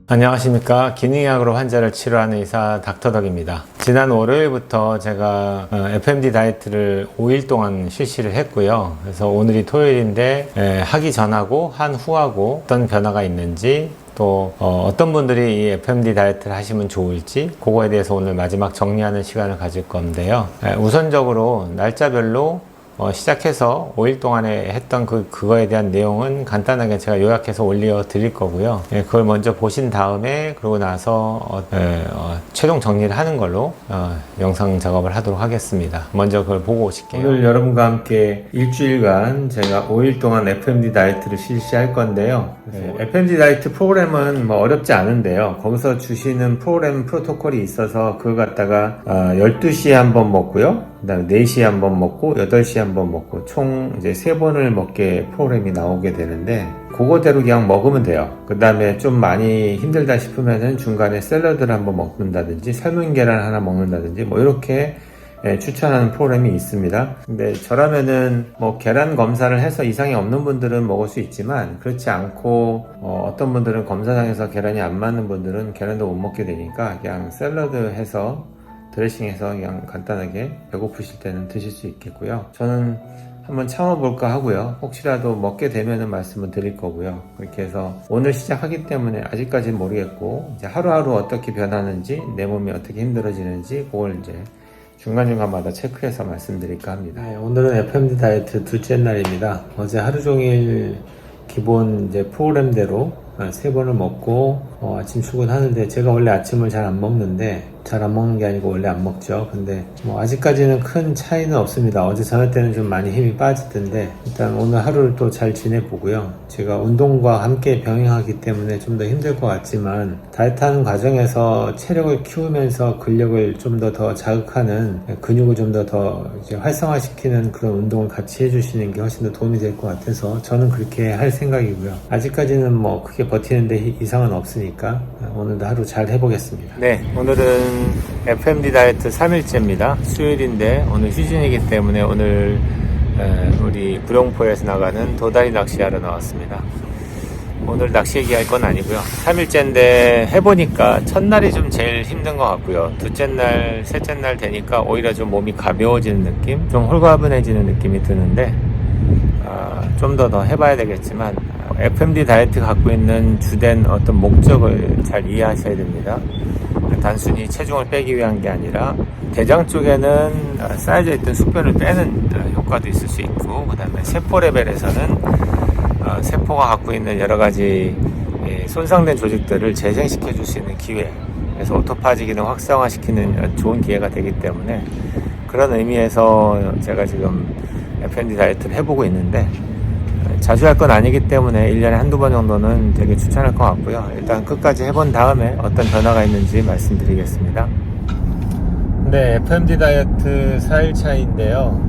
안녕하십니까. 기능의학으로 환자를 치료하는 의사 닥터덕입니다. 지난 월요일부터 제가 FMD 다이어트를 5일 동안 실시를 했고요. 그래서 오늘이 토요일인데 하기 전하고 한 후하고 어떤 변화가 있는지 또 어떤 분들이 이 FMD 다이어트를 하시면 좋을지 그거에 대해서 오늘 마지막 정리하는 시간을 가질 건데요. 우선적으로 날짜별로 시작해서 5일 동안에 했던 그거에 대한 내용은 간단하게 제가 요약해서 올려 드릴 거고요. 그걸 먼저 보신 다음에 그러고 나서 최종 정리를 하는 걸로 영상 작업을 하도록 하겠습니다. 먼저 그걸 보고 오실게요. 오늘 여러분과 함께 일주일간 제가 5일 동안 FMD 다이어트를 실시할 건데요. FMD 다이어트 프로그램은 뭐 어렵지 않은데요. 거기서 주시는 프로그램 프로토콜이 있어서 그걸 갖다가 12시에 한번 먹고요. 그 다음에 4시에 한번 먹고 8시에 한번 먹고 총 이제 3번을 먹게 프로그램이 나오게 되는데 그거대로 그냥 먹으면 돼요. 그 다음에 좀 많이 힘들다 싶으면은 중간에 샐러드를 한번 먹는다든지 삶은 계란 하나 먹는다든지 뭐 이렇게 추천하는 프로그램이 있습니다. 근데 저라면은 뭐 계란 검사를 해서 이상이 없는 분들은 먹을 수 있지만 그렇지 않고 어떤 분들은 검사상에서 계란이 안 맞는 분들은 계란도 못 먹게 되니까 그냥 샐러드 해서 드레싱해서 그냥 간단하게 배고프실 때는 드실 수 있겠고요. 저는 한번 참아볼까 하고요. 혹시라도 먹게 되면은 말씀을 드릴 거고요. 그렇게 해서 오늘 시작하기 때문에 아직까지는 모르겠고 이제 하루하루 어떻게 변하는지 내 몸이 어떻게 힘들어지는지 그걸 이제 중간중간마다 체크해서 말씀드릴까 합니다. 오늘은 FMD 다이어트 둘째 날입니다. 어제 하루 종일 기본 이제 프로그램대로 3번을 먹고 아침 출근하는데 제가 원래 아침을 잘 안 먹는데 잘 안 먹는 게 아니고 원래 안 먹죠. 근데 뭐 아직까지는 큰 차이는 없습니다. 어제 저녁 때는 좀 많이 힘이 빠지던데 일단 오늘 하루를 또 잘 지내보고요. 제가 운동과 함께 병행하기 때문에 좀 더 힘들 것 같지만 다이어트하는 과정에서 체력을 키우면서 근력을 좀 더 자극하는 근육을 좀 더 이제 활성화시키는 그런 운동을 같이 해주시는 게 훨씬 더 도움이 될 것 같아서 저는 그렇게 할 생각이고요. 아직까지는 뭐 크게 버티는데 이상은 없으니까 오늘도 하루 잘 해보겠습니다. 네, 오늘은 FMD 다이어트 3일째입니다. 수요일인데 오늘 휴진이기 때문에 오늘 우리 구룡포에서 나가는 도다리 낚시하러 나왔습니다. 오늘 낚시 얘기할 건 아니고요. 3일째인데 해보니까 첫날이 좀 제일 힘든 것 같고요. 둘째 날, 셋째 날 되니까 오히려 좀 몸이 가벼워지는 느낌? 좀 홀가분해지는 느낌이 드는데 좀 더 해봐야 되겠지만 FMD 다이어트 갖고 있는 주된 어떤 목적을 잘 이해하셔야 됩니다. 단순히 체중을 빼기 위한 게 아니라 대장 쪽에는 쌓여져 있던 숙변을 빼는 효과도 있을 수 있고 그 다음에 세포 레벨에서는 세포가 갖고 있는 여러 가지 손상된 조직들을 재생시켜 줄 수 있는 기회, 그래서 오토파지 기능 활성화시키는 좋은 기회가 되기 때문에 그런 의미에서 제가 지금 FMD 다이어트를 해보고 있는데 자주 할 건 아니기 때문에 1년에 한두 번 정도는 되게 추천할 것 같고요. 일단 끝까지 해본 다음에 어떤 변화가 있는지 말씀드리겠습니다. 네, FMD 다이어트 4일 차인데요.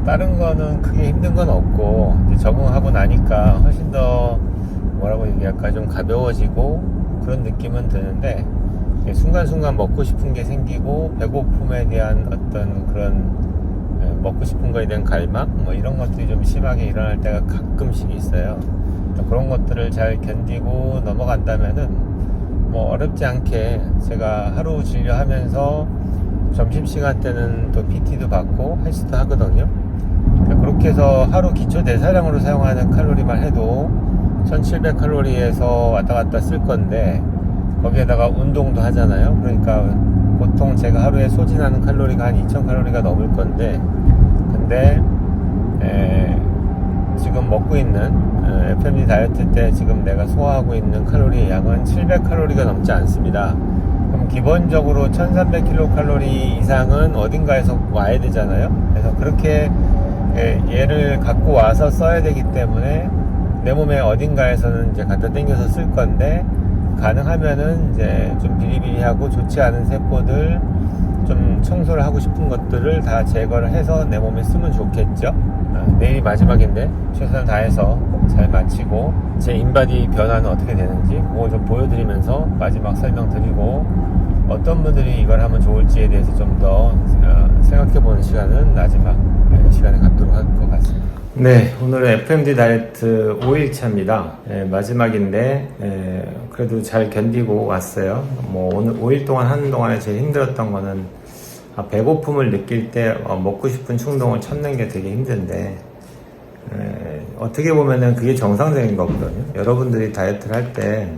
다른 거는 크게 힘든 건 없고 이제 적응하고 나니까 훨씬 더 뭐라고 얘기할까 좀 가벼워지고 그런 느낌은 드는데 순간순간 먹고 싶은 게 생기고 배고픔에 대한 어떤 그런 먹고 싶은 거에 대한 갈망 뭐 이런 것들이 좀 심하게 일어날 때가 가끔씩 있어요. 그런 것들을 잘 견디고 넘어간다면은 뭐 어렵지 않게 제가 하루 진료하면서 점심시간 때는 또 PT도 받고 헬스도 하거든요. 그렇게 해서 하루 기초 대사량으로 사용하는 칼로리만 해도 1700칼로리에서 왔다 갔다 쓸 건데 거기에다가 운동도 하잖아요. 그러니까 보통 제가 하루에 소진하는 칼로리가 한 2000칼로리가 넘을 건데 근데 지금 먹고 있는 FMD 다이어트 때 지금 내가 소화하고 있는 칼로리의 양은 700칼로리가 넘지 않습니다. 그럼 기본적으로 1300kcal 이상은 어딘가에서 와야 되잖아요. 그래서 그렇게 얘를 갖고 와서 써야 되기 때문에 내 몸의 어딘가에서는 이제 갖다 당겨서 쓸 건데 가능하면은 이제 좀 비리비리하고 좋지 않은 세포들 좀 청소를 하고 싶은 것들을 다 제거를 해서 내 몸에 쓰면 좋겠죠. 내일이 마지막인데 최선을 다해서 잘 마치고 제 인바디 변화는 어떻게 되는지 그거 좀 보여드리면서 마지막 설명드리고 어떤 분들이 이걸 하면 좋을지에 대해서 좀 더 생각해보는 시간은 마지막 시간에 갖도록 할 것 같습니다. 네, 오늘은 FMD 다이어트 5일차입니다. 마지막인데, 그래도 잘 견디고 왔어요. 오늘 5일 동안 하는 동안에 제일 힘들었던 거는, 배고픔을 느낄 때 먹고 싶은 충동을 참는 게 되게 힘든데, 어떻게 보면은 그게 정상적인 거거든요. 여러분들이 다이어트를 할 때,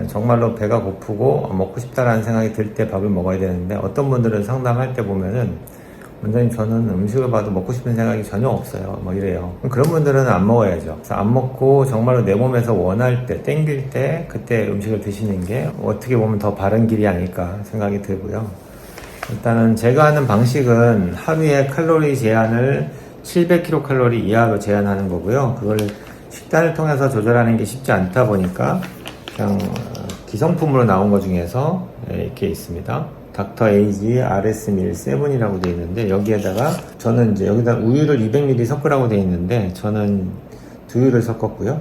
정말로 배가 고프고 먹고 싶다라는 생각이 들 때 밥을 먹어야 되는데, 어떤 분들은 상담할 때 보면은, 원장님 저는 음식을 봐도 먹고 싶은 생각이 전혀 없어요 이래요. 그런 분들은 안 먹어야죠. 그래서 안 먹고 정말로 내 몸에서 원할 때 땡길 때 그때 음식을 드시는 게 어떻게 보면 더 바른 길이 아닐까 생각이 들고요. 일단은 제가 하는 방식은 하루에 칼로리 제한을 700kcal 이하로 제한하는 거고요. 그걸 식단을 통해서 조절하는 게 쉽지 않다 보니까 그냥 기성품으로 나온 것 중에서 이렇게 있습니다. 닥터 에이지 RS 밀 7이라고 되어 있는데, 여기에다가 저는 이제 여기다 우유를 200ml 섞으라고 되어 있는데 저는 두유를 섞었고요.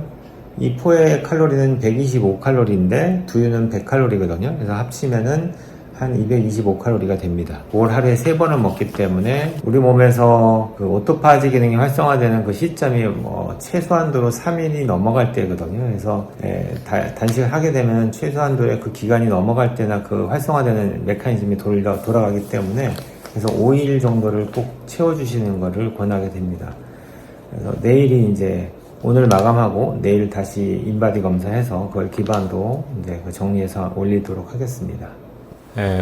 이 포의 칼로리는 125칼로리인데 두유는 100칼로리거든요. 그래서 합치면은 한 225칼로리가 됩니다. 그걸 하루에 3번을 먹기 때문에 우리 몸에서 그 오토파지 기능이 활성화되는 그 시점이 최소한도로 3일이 넘어갈 때거든요. 그래서 단식을 하게 되면 최소한도의 그 기간이 넘어갈 때나 그 활성화되는 메커니즘이 돌아가기 때문에, 그래서 5일 정도를 꼭 채워주시는 것을 권하게 됩니다. 그래서 내일이 이제 오늘 마감하고 내일 다시 인바디 검사해서 그걸 기반으로 이제 정리해서 올리도록 하겠습니다.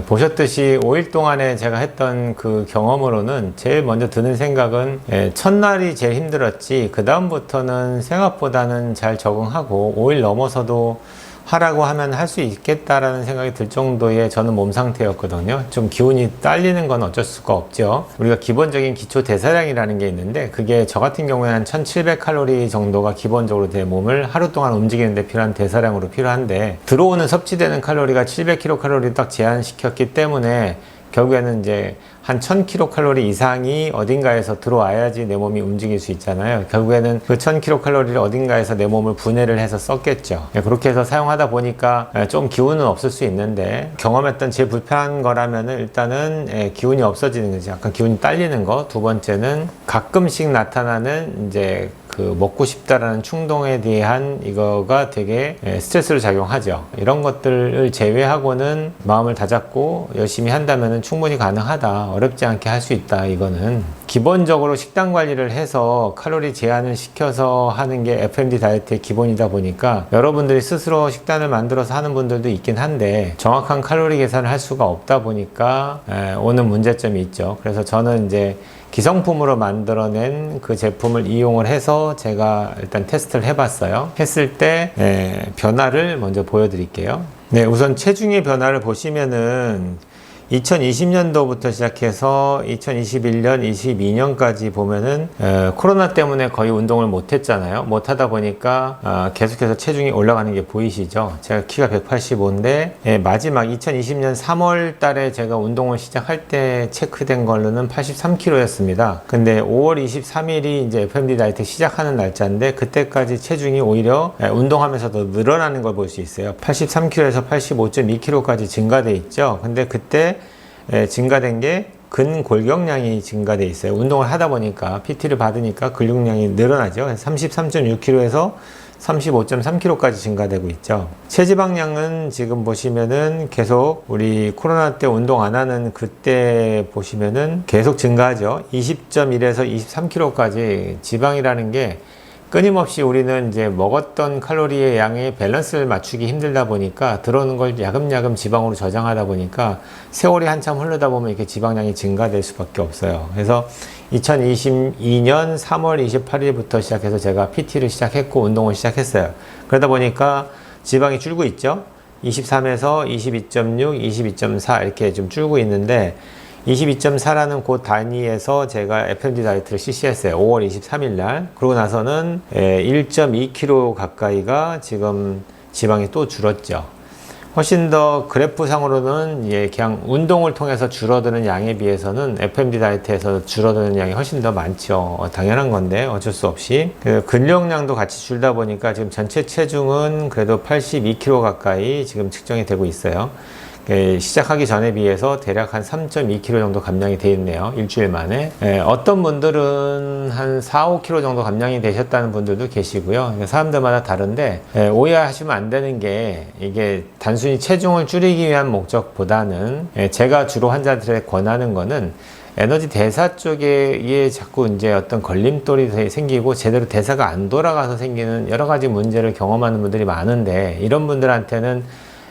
보셨듯이 5일 동안에 제가 했던 그 경험으로는 제일 먼저 드는 생각은, 첫날이 제일 힘들었지 그 다음부터는 생각보다는 잘 적응하고 5일 넘어서도 하라고 하면 할 수 있겠다라는 생각이 들 정도의 저는 몸 상태였거든요. 좀 기운이 딸리는 건 어쩔 수가 없죠. 우리가 기본적인 기초 대사량이라는 게 있는데, 그게 저 같은 경우에는 한 1700칼로리 정도가 기본적으로 내 몸을 하루 동안 움직이는데 필요한 대사량으로 필요한데, 들어오는 섭취되는 칼로리가 700kcal 딱 제한시켰기 때문에 결국에는 이제 한 1000kcal 이상이 어딘가에서 들어와야지 내 몸이 움직일 수 있잖아요. 결국에는 그 1000kcal를 어딘가에서 내 몸을 분해를 해서 썼겠죠. 그렇게 해서 사용하다 보니까 좀 기운은 없을 수 있는데, 경험했던 제일 불편한 거라면은 일단은 기운이 없어지는 거지. 약간 기운이 딸리는 거. 두 번째는 가끔씩 나타나는 이제 그 먹고 싶다라는 충동에 대한 이거가 되게 스트레스로 작용하죠. 이런 것들을 제외하고는 마음을 다잡고 열심히 한다면은 충분히 가능하다. 어렵지 않게 할 수 있다. 이거는 기본적으로 식단 관리를 해서 칼로리 제한을 시켜서 하는 게 FMD 다이어트의 기본이다 보니까 여러분들이 스스로 식단을 만들어서 하는 분들도 있긴 한데, 정확한 칼로리 계산을 할 수가 없다 보니까 오는 문제점이 있죠. 그래서 저는 이제 기성품으로 만들어낸 그 제품을 이용을 해서 제가 일단 테스트를 해봤어요. 했을 때 변화를 먼저 보여드릴게요. 네, 우선 체중의 변화를 보시면은 2020년도부터 시작해서 2021년, 22년까지 보면은 코로나 때문에 거의 운동을 못 했잖아요. 못 하다 보니까 계속해서 체중이 올라가는 게 보이시죠? 제가 키가 185인데 마지막 2020년 3월 달에 제가 운동을 시작할 때 체크된 걸로는 83kg였습니다. 근데 5월 23일이 이제 FMD 다이어트 시작하는 날짜인데, 그때까지 체중이 오히려 운동하면서 더 늘어나는 걸 볼 수 있어요. 83kg에서 85.2kg까지 증가돼 있죠. 근데 그때 증가된 게 근골격량이 증가돼 있어요. 운동을 하다 보니까 PT를 받으니까 근육량이 늘어나죠. 33.6kg에서 35.3kg까지 증가되고 있죠. 체지방량은 지금 보시면은 계속 우리 코로나 때 운동 안 하는 그때 보시면은 계속 증가하죠. 20.1에서 23kg까지. 지방이라는 게 끊임없이 우리는 이제 먹었던 칼로리의 양의 밸런스를 맞추기 힘들다 보니까 들어오는 걸 야금야금 지방으로 저장하다 보니까 세월이 한참 흐르다 보면 이렇게 지방량이 증가될 수밖에 없어요. 그래서 2022년 3월 28일부터 시작해서 제가 PT를 시작했고 운동을 시작했어요. 그러다 보니까 지방이 줄고 있죠. 23에서 22.6, 22.4 이렇게 좀 줄고 있는데, 22.4라는 그 단위에서 제가 FMD 다이어트를 실시했어요. 5월 23일 날. 그러고 나서는 1.2kg 가까이가 지금 지방이 또 줄었죠. 훨씬 더 그래프상으로는 그냥 운동을 통해서 줄어드는 양에 비해서는 FMD 다이어트에서 줄어드는 양이 훨씬 더 많죠. 당연한 건데 어쩔 수 없이. 근력량도 같이 줄다 보니까 지금 전체 체중은 그래도 82kg 가까이 지금 측정이 되고 있어요. 시작하기 전에 비해서 대략 한 3.2kg 정도 감량이 되어 있네요. 일주일 만에. 어떤 분들은 한 4, 5kg 정도 감량이 되셨다는 분들도 계시고요. 사람들마다 다른데 오해하시면 안 되는 게 이게 단순히 체중을 줄이기 위한 목적보다는 제가 주로 환자들에게 권하는 거는 에너지 대사 쪽에 자꾸 이제 어떤 걸림돌이 생기고 제대로 대사가 안 돌아가서 생기는 여러 가지 문제를 경험하는 분들이 많은데, 이런 분들한테는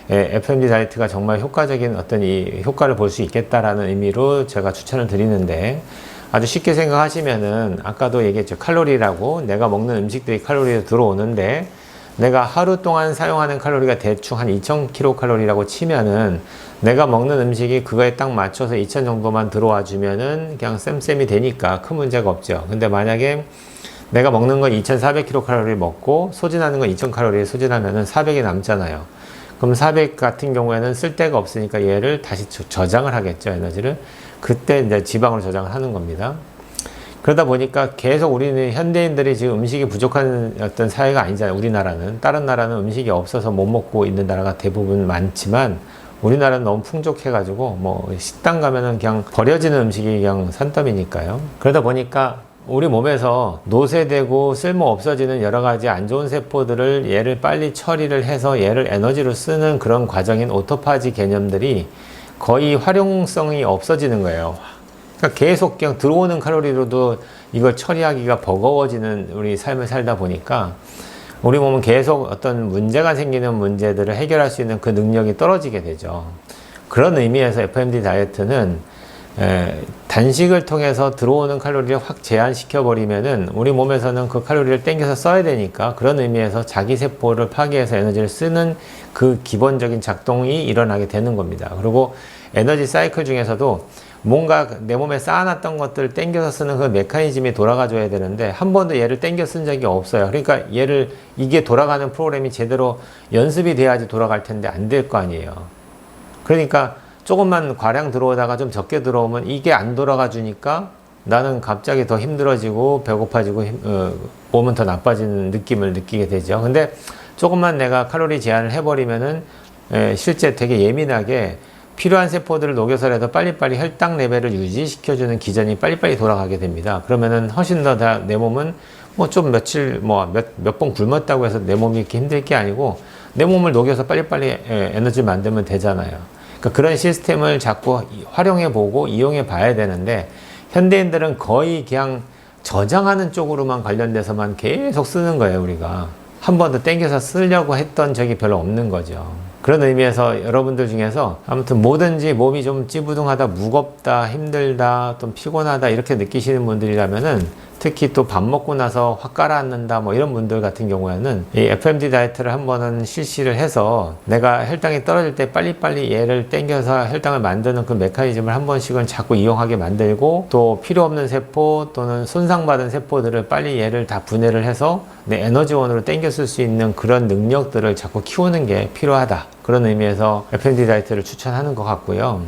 FMD 다이어트가 정말 효과적인 어떤 이 효과를 볼 수 있겠다라는 의미로 제가 추천을 드리는데, 아주 쉽게 생각하시면은 아까도 얘기했죠. 칼로리라고 내가 먹는 음식들이 칼로리로 들어오는데, 내가 하루 동안 사용하는 칼로리가 대충 한 2000kcal라고 치면은 내가 먹는 음식이 그거에 딱 맞춰서 2000 정도만 들어와 주면은 그냥 쌤쌤이 되니까 큰 문제가 없죠. 근데 만약에 내가 먹는 건 2400kcal 먹고 소진하는 건 2000칼로리 소진하면은 400이 남잖아요. 그럼 400 같은 경우에는 쓸 데가 없으니까 얘를 다시 저장을 하겠죠, 에너지를. 그때 이제 지방으로 저장을 하는 겁니다. 그러다 보니까 계속 우리는 현대인들이 지금 음식이 부족한 어떤 사회가 아니잖아요. 우리나라는. 다른 나라는 음식이 없어서 못 먹고 있는 나라가 대부분 많지만, 우리나라는 너무 풍족해가지고 뭐 식당 가면은 그냥 버려지는 음식이 그냥 산더미니까요. 그러다 보니까 우리 몸에서 노쇠되고 쓸모 없어지는 여러 가지 안 좋은 세포들을 얘를 빨리 처리를 해서 얘를 에너지로 쓰는 그런 과정인 오토파지 개념들이 거의 활용성이 없어지는 거예요. 그러니까 계속 그냥 들어오는 칼로리로도 이걸 처리하기가 버거워지는 우리 삶을 살다 보니까 우리 몸은 계속 어떤 문제가 생기는 문제들을 해결할 수 있는 그 능력이 떨어지게 되죠. 그런 의미에서 FMD 다이어트는 단식을 통해서 들어오는 칼로리를 확 제한시켜 버리면은 우리 몸에서는 그 칼로리를 땡겨서 써야 되니까, 그런 의미에서 자기 세포를 파괴해서 에너지를 쓰는 그 기본적인 작동이 일어나게 되는 겁니다. 그리고 에너지 사이클 중에서도 뭔가 내 몸에 쌓아놨던 것들을 땡겨서 쓰는 그 메커니즘이 돌아가 줘야 되는데, 한 번도 얘를 땡겨 쓴 적이 없어요. 그러니까 이게 돌아가는 프로그램이 제대로 연습이 돼야지 돌아갈 텐데 안 될 거 아니에요. 그러니까 조금만 과량 들어오다가 좀 적게 들어오면 이게 안 돌아가 주니까 나는 갑자기 더 힘들어지고 배고파지고 몸은 더 나빠지는 느낌을 느끼게 되죠. 근데 조금만 내가 칼로리 제한을 해버리면은 실제 되게 예민하게 필요한 세포들을 녹여서라도 빨리빨리 혈당 레벨을 유지시켜주는 기전이 빨리빨리 돌아가게 됩니다. 그러면은 훨씬 더 내 몸은 뭐 좀 며칠 몇 번 굶었다고 해서 내 몸이 이렇게 힘들 게 아니고 내 몸을 녹여서 빨리빨리 에너지를 만들면 되잖아요. 그러니까 그런 시스템을 자꾸 활용해 보고 이용해 봐야 되는데, 현대인들은 거의 그냥 저장하는 쪽으로만 관련돼서만 계속 쓰는 거예요. 우리가 한 번도 땡겨서 쓰려고 했던 적이 별로 없는 거죠. 그런 의미에서 여러분들 중에서 아무튼 뭐든지 몸이 좀 찌부둥하다, 무겁다, 힘들다, 좀 피곤하다 이렇게 느끼시는 분들이라면은, 특히 또 밥 먹고 나서 확 가라앉는다 뭐 이런 분들 같은 경우에는 이 FMD 다이어트를 한번은 실시를 해서 내가 혈당이 떨어질 때 빨리빨리 얘를 땡겨서 혈당을 만드는 그 메커니즘을 한 번씩은 자꾸 이용하게 만들고, 또 필요 없는 세포 또는 손상받은 세포들을 빨리 얘를 다 분해를 해서 내 에너지원으로 땡겨 쓸 수 있는 그런 능력들을 자꾸 키우는 게 필요하다. 그런 의미에서 FMD 다이어트를 추천하는 것 같고요.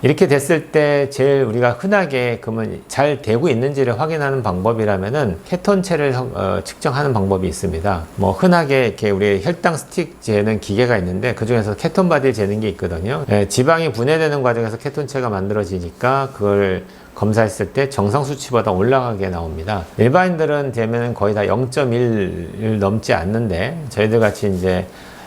이렇게 됐을 때 제일 우리가 흔하게 그러면 잘 되고 있는지를 확인하는 방법이라면은 케톤체를 측정하는 방법이 있습니다. 뭐 흔하게 이렇게 우리 혈당 스틱 재는 기계가 있는데 그 중에서 케톤 바디를 재는 게 있거든요. 지방이 분해되는 과정에서 케톤체가 만들어지니까 그걸 검사했을 때 정상 수치보다 올라가게 나옵니다. 일반인들은 되면 거의 다 0.1을 넘지 않는데, 저희들 같이 이제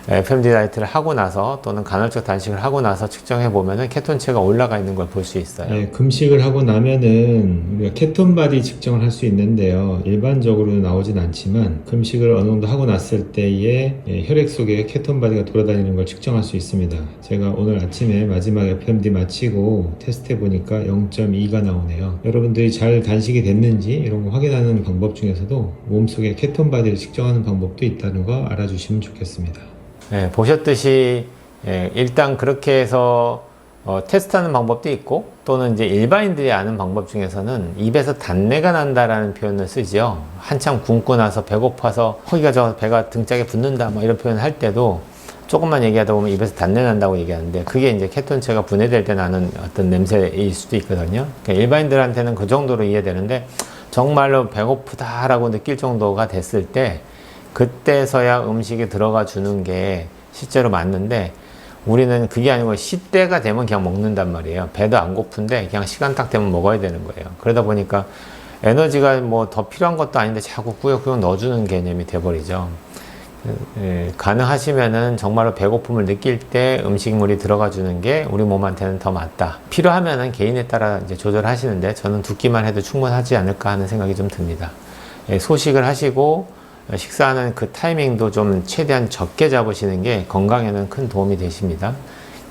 FMD 다이어트를 하고 나서 또는 간헐적 단식을 하고 나서 측정해 보면은 케톤체가 올라가 있는 걸 볼 수 있어요. 네, 금식을 하고 나면은 우리가 케톤 바디 측정을 할 수 있는데요. 일반적으로 나오진 않지만 금식을 어느 정도 하고 났을 때에 혈액 속에 케톤 바디가 돌아다니는 걸 측정할 수 있습니다. 제가 오늘 아침에 마지막 FMD 마치고 테스트해 보니까 0.2가 나오네요. 여러분들이 잘 단식이 됐는지 이런 거 확인하는 방법 중에서도 몸속에 케톤 바디를 측정하는 방법도 있다는 거 알아주시면 좋겠습니다. 보셨듯이 일단 그렇게 해서 테스트하는 방법도 있고, 또는 이제 일반인들이 아는 방법 중에서는 입에서 단내가 난다라는 표현을 쓰죠. 한참 굶고 나서 배고파서 허기가 배가 등짝에 붙는다 뭐 이런 표현을 할 때도 조금만 얘기하다 보면 입에서 단내 난다고 얘기하는데, 그게 이제 케톤체가 분해될 때 나는 어떤 냄새일 수도 있거든요. 그러니까 일반인들한테는 그 정도로 이해되는데, 정말로 배고프다라고 느낄 정도가 됐을 때 그때서야 음식이 들어가 주는 게 실제로 맞는데, 우리는 그게 아니고 시때가 되면 그냥 먹는단 말이에요. 배도 안 고픈데 그냥 시간 딱 되면 먹어야 되는 거예요. 그러다 보니까 에너지가 뭐 더 필요한 것도 아닌데 자꾸 꾸역꾸역 넣어주는 개념이 돼버리죠. 가능하시면은 정말로 배고픔을 느낄 때 음식물이 들어가 주는 게 우리 몸한테는 더 맞다. 필요하면은 개인에 따라 이제 조절하시는데 저는 두 끼만 해도 충분하지 않을까 하는 생각이 좀 듭니다. 소식을 하시고 식사하는 그 타이밍도 좀 최대한 적게 잡으시는 게 건강에는 큰 도움이 되십니다.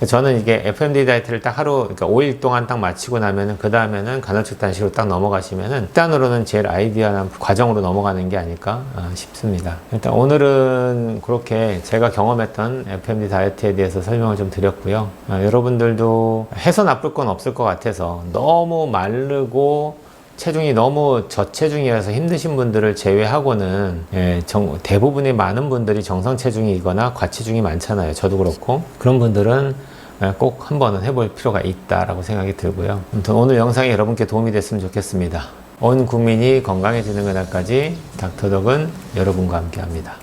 저는 이게 FMD 다이어트를 딱 하루, 그러니까 5일 동안 딱 마치고 나면은, 그 다음에는 간헐적 단식으로 딱 넘어가시면은, 일단으로는 제일 아이디어한 과정으로 넘어가는 게 아닐까 싶습니다. 일단 오늘은 그렇게 제가 경험했던 FMD 다이어트에 대해서 설명을 좀 드렸고요. 여러분들도 해서 나쁠 건 없을 것 같아서 너무 마르고 체중이 너무 저체중이라서 힘드신 분들을 제외하고는 대부분의 많은 분들이 정상 체중이거나 과체중이 많잖아요. 저도 그렇고. 그런 분들은 꼭 한번은 해볼 필요가 있다라고 생각이 들고요. 아무튼 오늘 영상이 여러분께 도움이 됐으면 좋겠습니다. 온 국민이 건강해지는 그날까지 닥터덕은 여러분과 함께 합니다.